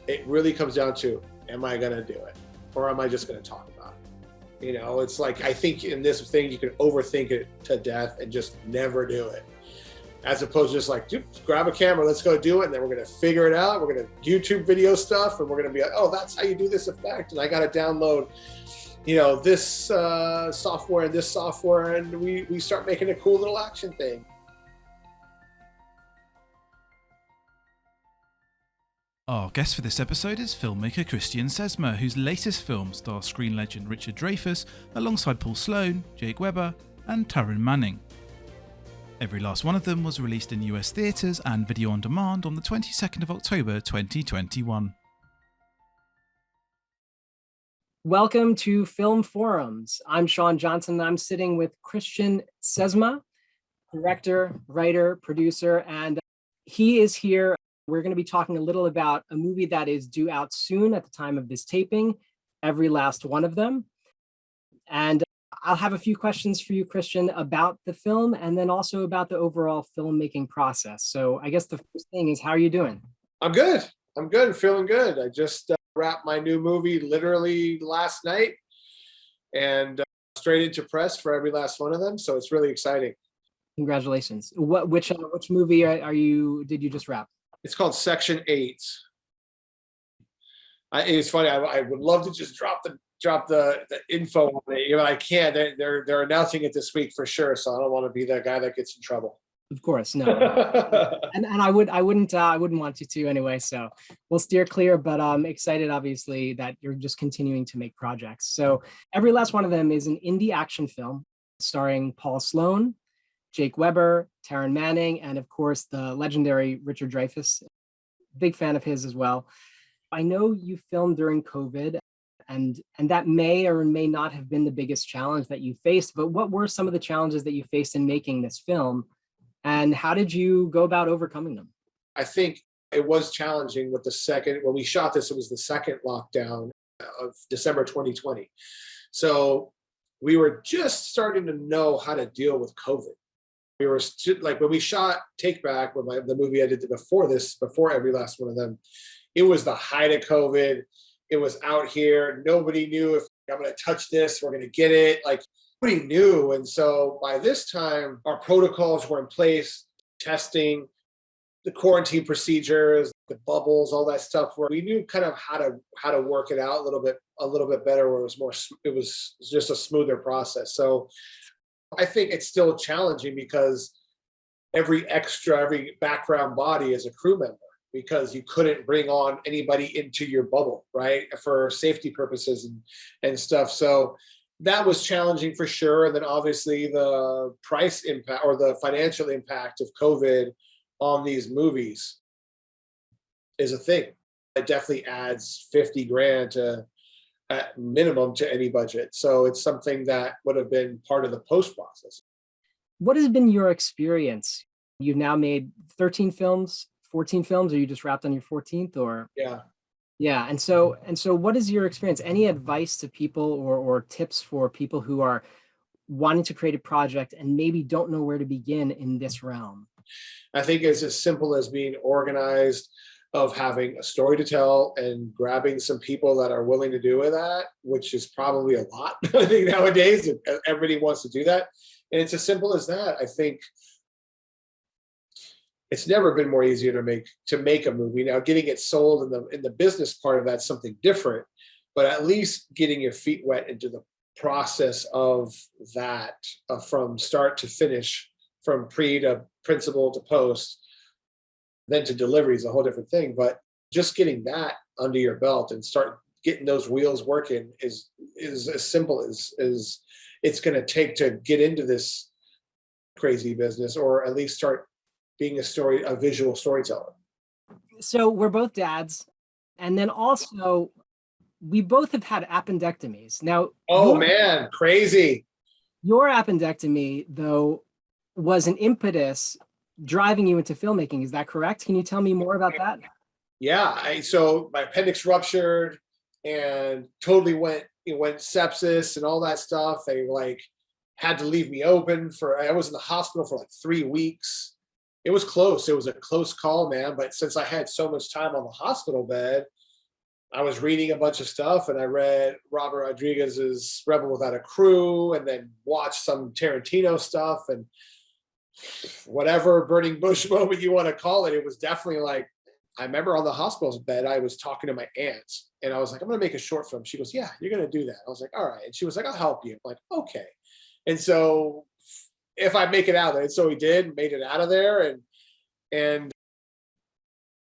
it really comes down to, am I going to do it? Or am I just going to talk about it? You know, it's like, I think in this thing, you can overthink it to death and just never do it. As opposed to just like, dude, grab a camera, let's go do it. And then we're going to figure it out. We're going to YouTube video stuff. And we're going to be like, oh, that's how you do this effect. And I got to download, you know, this software and this software. And we start making a cool little action thing. Our guest for this episode is filmmaker Christian Sesma, whose latest film stars screen legend Richard Dreyfuss alongside Paul Sloan, Jake Weber and Taryn Manning. Every last one of them was released in US theatres and video on demand on the 22nd of October 2021. Welcome to Film Forums. I'm Sean Johnson and I'm sitting with Christian Sesma, director, writer, producer, and he is here. We're going to be talking a little about a movie that is due out soon at the time of this taping, Every Last One of Them. And I'll have a few questions for you, Christian, about the film and then also about the overall filmmaking process. So I guess the first thing is, how are you doing? I'm good. Feeling good. I just wrapped my new movie literally last night and straight into press for Every Last One of Them. So it's really exciting. Congratulations. Which movie did you just wrap? It's called Section 8. It's funny. I would love to just drop the info on it. You know, I can't. They're announcing it this week for sure. So I don't want to be that guy that gets in trouble. Of course, no. and I wouldn't want you to anyway. So we'll steer clear. But I'm excited, obviously, that you're just continuing to make projects. So Every Last One of Them is an indie action film starring Paul Sloan, Jake Weber, Taryn Manning, and of course the legendary Richard Dreyfuss. Big fan of his as well. I know you filmed during COVID, and that may or may not have been the biggest challenge that you faced, but what were some of the challenges that you faced in making this film, and how did you go about overcoming them? I think it was challenging with when we shot this, it was the second lockdown of December 2020. So we were just starting to know how to deal with COVID. We were like, when we shot Take Back, the movie I did before Every Last One of Them, it was the height of COVID. It was out here. Nobody knew if I'm going to touch this, we're going to get it. Like, nobody knew. And so by this time, our protocols were in place, testing, the quarantine procedures, the bubbles, all that stuff. Where we knew kind of how to work it out a little bit better. Where it was just a smoother process. So I think it's still challenging because every background body is a crew member, because you couldn't bring on anybody into your bubble, right? For safety purposes and stuff. So that was challenging for sure. And then obviously the price impact or the financial impact of COVID on these movies is a thing. It definitely adds 50 grand to at minimum to any budget. So it's something that would have been part of the post process. What has been your experience? You've now made 13 films, 14 films, or you just wrapped on your 14th? Or yeah. And so what is your experience? Any advice to people or tips for people who are wanting to create a project and maybe don't know where to begin in this realm? I think it's as simple as being organized, of having a story to tell and grabbing some people that are willing to do that, which is probably a lot. I think nowadays everybody wants to do that. And it's as simple as that. I think it's never been more easier to make a movie. Now, getting it sold in the business part of that's something different, but at least getting your feet wet into the process of that, from start to finish, from pre to principal to post, then to delivery is a whole different thing. But just getting that under your belt and start getting those wheels working is as simple as it's going to take to get into this crazy business, or at least start being a visual storyteller. So we're both dads, and then also we both have had appendectomies. Now, man, crazy. Your appendectomy, though, was an impetus driving you into filmmaking. Is that correct? Can you tell me more about that? Yeah. So my appendix ruptured and totally went sepsis and all that stuff. They had to leave me open I was in the hospital for 3 weeks. It was close. It was a close call, man. But since I had so much time on the hospital bed, I was reading a bunch of stuff, and I read Robert Rodriguez's Rebel Without a Crew, and then watched some Tarantino stuff, and whatever burning bush moment you want to call it. It was definitely like, I remember on the hospital's bed, I was talking to my aunt, and I was like, I'm going to make a short film. She goes, yeah, you're going to do that. I was like, all right. And she was like, I'll help you. I'm like, okay. And so if I make it out of there, and so we did, made it out of there, and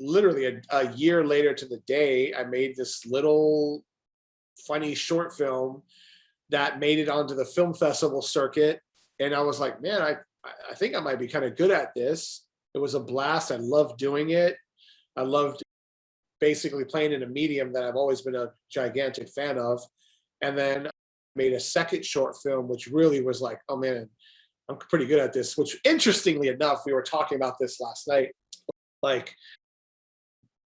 literally a year later to the day, I made this little funny short film that made it onto the film festival circuit. And I was like, man, I think I might be kind of good at this. It was a blast. I loved doing it. I loved basically playing in a medium that I've always been a gigantic fan of. And then made a second short film, which really was like, oh man, I'm pretty good at this, which interestingly enough, we were talking about this last night. Like,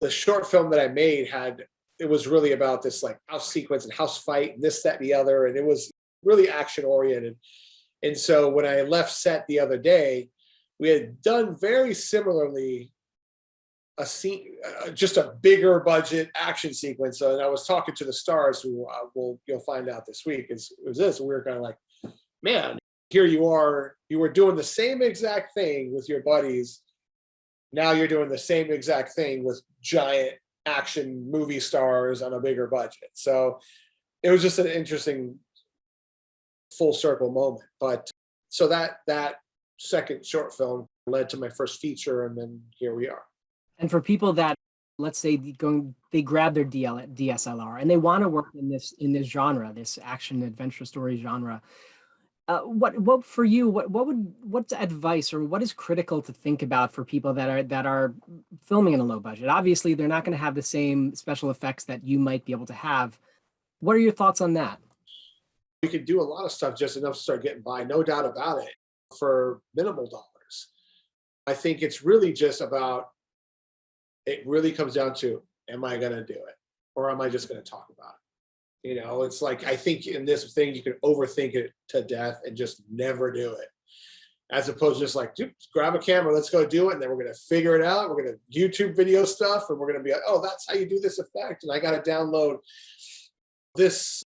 the short film that I made it was really about this like house sequence and house fight and this, that, and the other. And it was really action oriented. And so when I left set the other day, we had done very similarly a scene, just a bigger budget action sequence. And I was talking to the stars who you'll find out this week. It was this. And we were kind of like, man, here you are. You were doing the same exact thing with your buddies. Now you're doing the same exact thing with giant action movie stars on a bigger budget. So it was just an interesting full circle moment. But so that second short film led to my first feature, and then here we are. And for people that, let's say, they grab their DSLR and they want to work in this genre, this action adventure story genre, what for you, what's advice, or what is critical to think about for people that are filming in a low budget? Obviously, they're not going to have the same special effects that you might be able to have. What are your thoughts on that? We could do a lot of stuff just enough to start getting by, no doubt about it, for minimal dollars. I think it's really just about, it really comes down to, am I going to do it, or am I just going to talk about it? You know, it's like, I think in this thing, you can overthink it to death and just never do it. As opposed to just like, dude, grab a camera, let's go do it. And then we're going to figure it out. We're going to YouTube video stuff, and we're going to be like, oh, that's how you do this effect. And I got to download this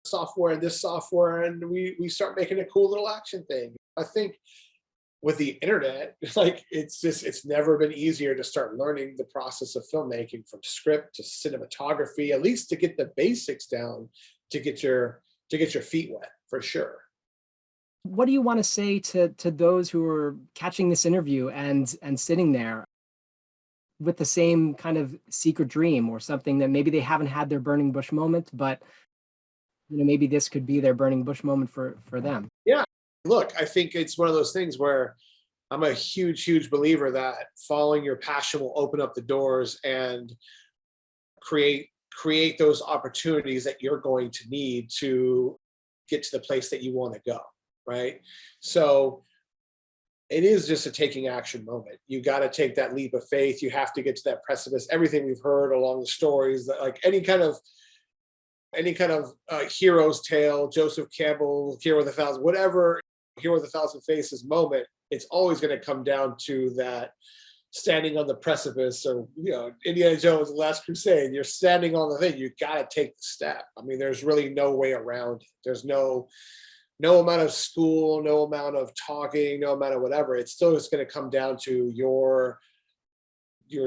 software and this software. And we start making a cool little action thing. I think with the internet, like, it's never been easier to start learning the process of filmmaking, from script to cinematography, at least to get the basics down, to get your feet wet, for sure. What do you want to say to those who are catching this interview and sitting there with the same kind of secret dream, or something that maybe they haven't had their burning bush moment, but maybe this could be their burning bush moment for them? Yeah. Look, I think it's one of those things where I'm a huge believer that following your passion will open up the doors and create those opportunities that you're going to need to get to the place that you want to go, right? So it is just a taking action moment. You got to take that leap of faith. You have to get to that precipice. Everything we've heard along the stories, that like any kind of hero's tale, Joseph Campbell, Hero with a Thousand, whatever, Hero with a Thousand Faces moment, it's always going to come down to that standing on the precipice, or Indiana Jones, The Last Crusade. You're standing on the thing. You got to take the step. I mean, there's really no way around it. There's no amount of school, no amount of talking, no amount of whatever. It's still just going to come down to your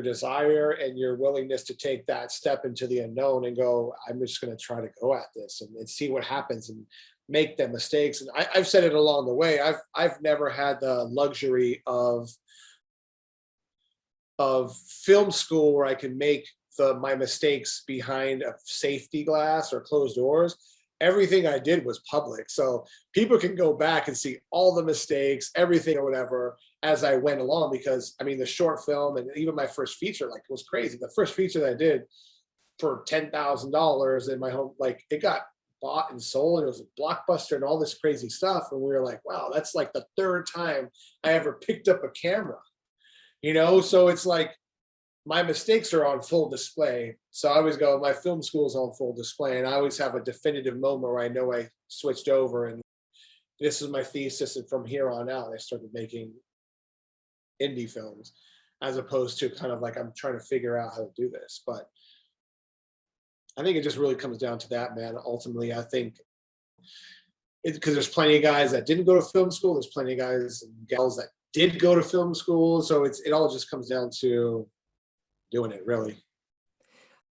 desire and your willingness to take that step into the unknown and go, I'm just going to try to go at this and see what happens, and make them mistakes. And I've said it along the way. I've never had the luxury of film school where I can make my mistakes behind a safety glass or closed doors. Everything I did was public, so people can go back and see all the mistakes, everything or whatever, as I went along. Because I mean, the short film and even my first feature, like, it was crazy. The first feature that I did for $10,000 in my home, like, it got bought and sold, and it was a Blockbuster and all this crazy stuff. And we were like, wow, that's like the third time I ever picked up a camera, so it's like, my mistakes are on full display. So I always go, my film school's on full display, and I always have a definitive moment where I know I switched over and this is my thesis, and from here on out I started making indie films, as opposed to kind of like, I'm trying to figure out how to do this. But I think it just really comes down to that, man. Ultimately, I think because there's plenty of guys that didn't go to film school. There's plenty of guys and gals that did go to film school. So it all just comes down to doing it, really.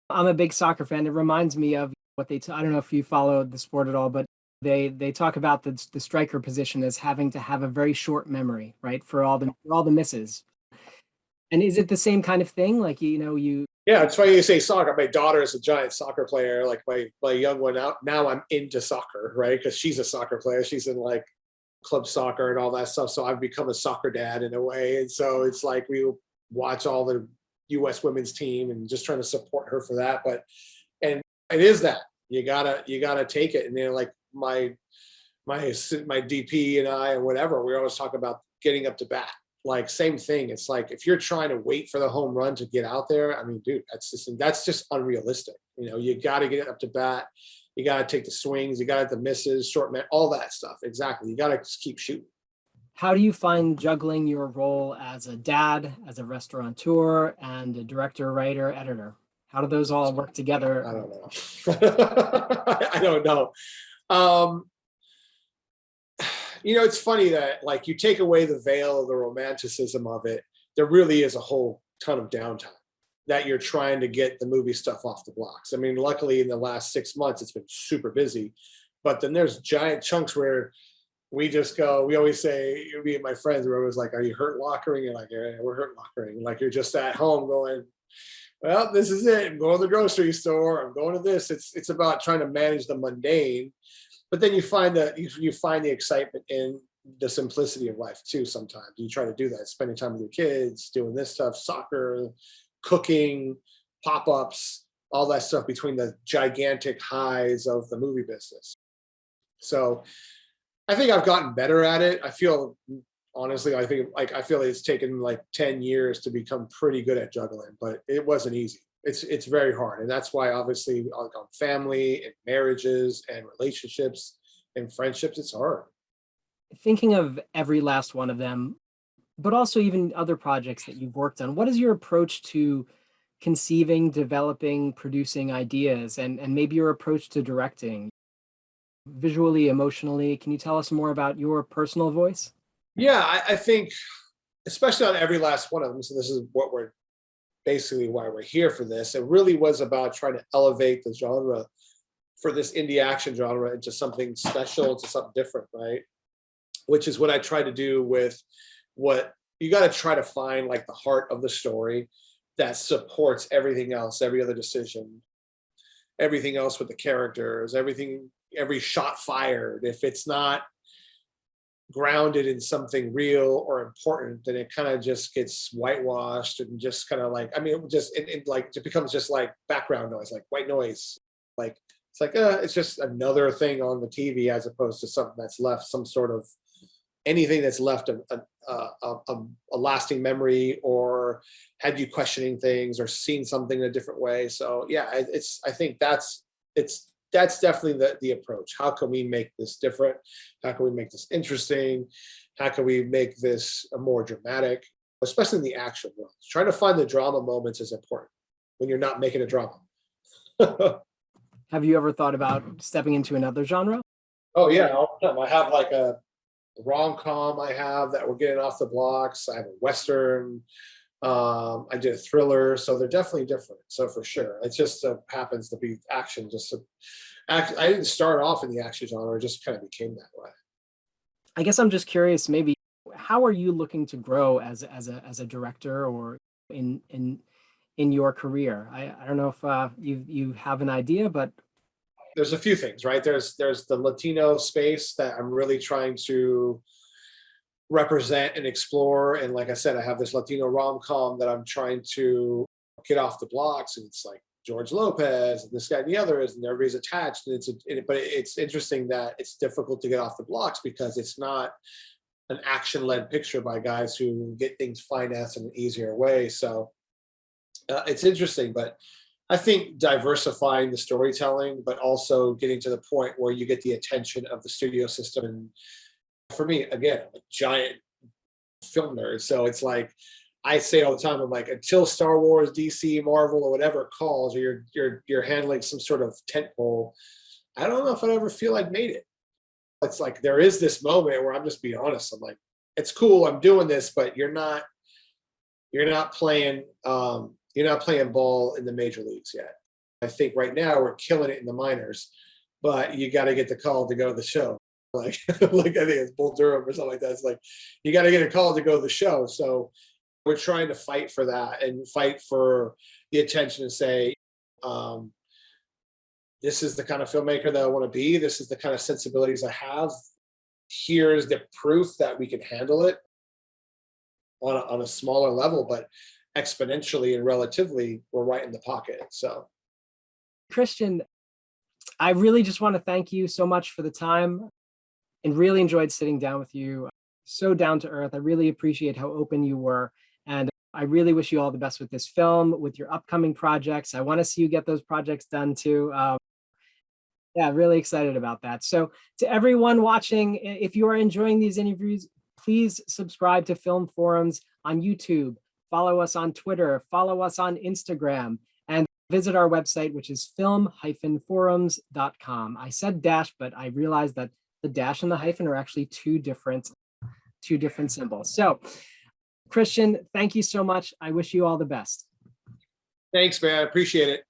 I'm a big soccer fan. It reminds me of what I don't know if you follow the sport at all, but they talk about the striker position as having to have a very short memory, right? For all the misses. And is it the same kind of thing? Like, you. Yeah, it's funny you say soccer. My daughter is a giant soccer player. Like my young one now I'm into soccer, right? Because she's a soccer player. She's in like club soccer and all that stuff. So I've become a soccer dad in a way. And so it's like we watch all the U.S. women's team and just trying to support her for that. But and it is that you gotta take it. And then like my DP and I and whatever, we always talk about getting up to bat. Like same thing. It's like if you're trying to wait for the home run to get out there, I mean, dude, that's just unrealistic. You got to get up to bat. You got to take the swings. You got to have the misses, short man, all that stuff. Exactly. You got to just keep shooting. How do you find juggling your role as a dad, as a restaurateur, and a director, writer, editor? How do those all work together? I don't know. I don't know. It's funny that like you take away the veil of the romanticism of it, there really is a whole ton of downtime that you're trying to get the movie stuff off the blocks. I mean, luckily in the last 6 months, it's been super busy, but then there's giant chunks where we just go, we always say, me and my friends are always like, are you hurt lockering? And like, yeah, we're hurt lockering. Like you're just at home going, well, this is it. I'm going to the grocery store. I'm going to this. It's about trying to manage the mundane. But then you find the excitement in the simplicity of life too. Sometimes you try to do that, spending time with your kids, doing this stuff, soccer, cooking, pop-ups, all that stuff between the gigantic highs of the movie business. So I think I've gotten better at it. I feel honestly, I feel it's taken like 10 years to become pretty good at juggling, but it wasn't easy. It's very hard. And that's why obviously on family and marriages and relationships and friendships, it's hard. Thinking of every last one of them, but also even other projects that you've worked on, what is your approach to conceiving, developing, producing ideas, and maybe your approach to directing? Visually, emotionally, can you tell us more about your personal voice? Yeah, I think especially on every last one of them. So this is what we're basically why we're here for this. It really was about trying to elevate the genre for this indie action genre into something special, into something different, right? Which is what I try to do with what you got to try to find like the heart of the story that supports everything else, every other decision, everything else with the characters, every shot fired. If it's not grounded in something real or important, then it kind of just gets whitewashed and just kind of like, I mean, it becomes just like background noise, like white noise. Like, it's like, it's just another thing on the TV as opposed to something that's left some sort of anything that's left a lasting memory or had you questioning things or seen something in a different way. So yeah, I think that's definitely the approach. How can we make this different? How can we make this interesting? How can we make this more dramatic, especially in the action world? Trying to find the drama moments is important when you're not making a drama. Have you ever thought about stepping into another genre? Oh yeah, all the time. I have like a rom-com I have that we're getting off the blocks. I have a Western. I did a thriller, so they're definitely different. So for sure, it just happens to be action. I didn't start off in the action genre; it just kind of became that way. I guess I'm just curious. Maybe how are you looking to grow as a director or in your career? I don't know if you have an idea, but there's a few things, right? There's the Latino space that I'm really trying to represent and explore. And like I said, I have this Latino rom-com that I'm trying to get off the blocks. And it's like George Lopez and this guy and the other is, and everybody's attached. And but it's interesting that it's difficult to get off the blocks because it's not an action-led picture by guys who get things financed in an easier way. So it's interesting, but I think diversifying the storytelling, but also getting to the point where you get the attention of the studio system. And for me, again, I'm a giant film nerd. So it's like I say all the time, I'm like, until Star Wars, DC, Marvel, or whatever calls, or you're handling some sort of tentpole, I don't know if I'd ever feel I'd made it. It's like there is this moment where I'm just being honest. I'm like, it's cool, I'm doing this, but you're not playing ball in the major leagues yet. I think right now we're killing it in the minors, but you got to get the call to go to the show. Like, like I think it's Bull Durham or something like that. It's like you got to get a call to go to the show. So we're trying to fight for that and fight for the attention and say, this is the kind of filmmaker that I want to be. This is the kind of sensibilities I have. Here's the proof that we can handle it on a smaller level, but exponentially and relatively, we're right in the pocket. So, Christian, I really just want to thank you so much for the time and really enjoyed sitting down with you. So down to earth. I really appreciate how open you were. And I really wish you all the best with this film, with your upcoming projects. I want to see you get those projects done too. Yeah, really excited about that. So to everyone watching, if you are enjoying these interviews, please subscribe to Film Forums on YouTube, follow us on Twitter, follow us on Instagram, and visit our website, which is film-forums.com. I said dash, but I realized that the dash and the hyphen are actually two different symbols. So Christian, thank you so much. I wish you all the best. Thanks, man. I appreciate it.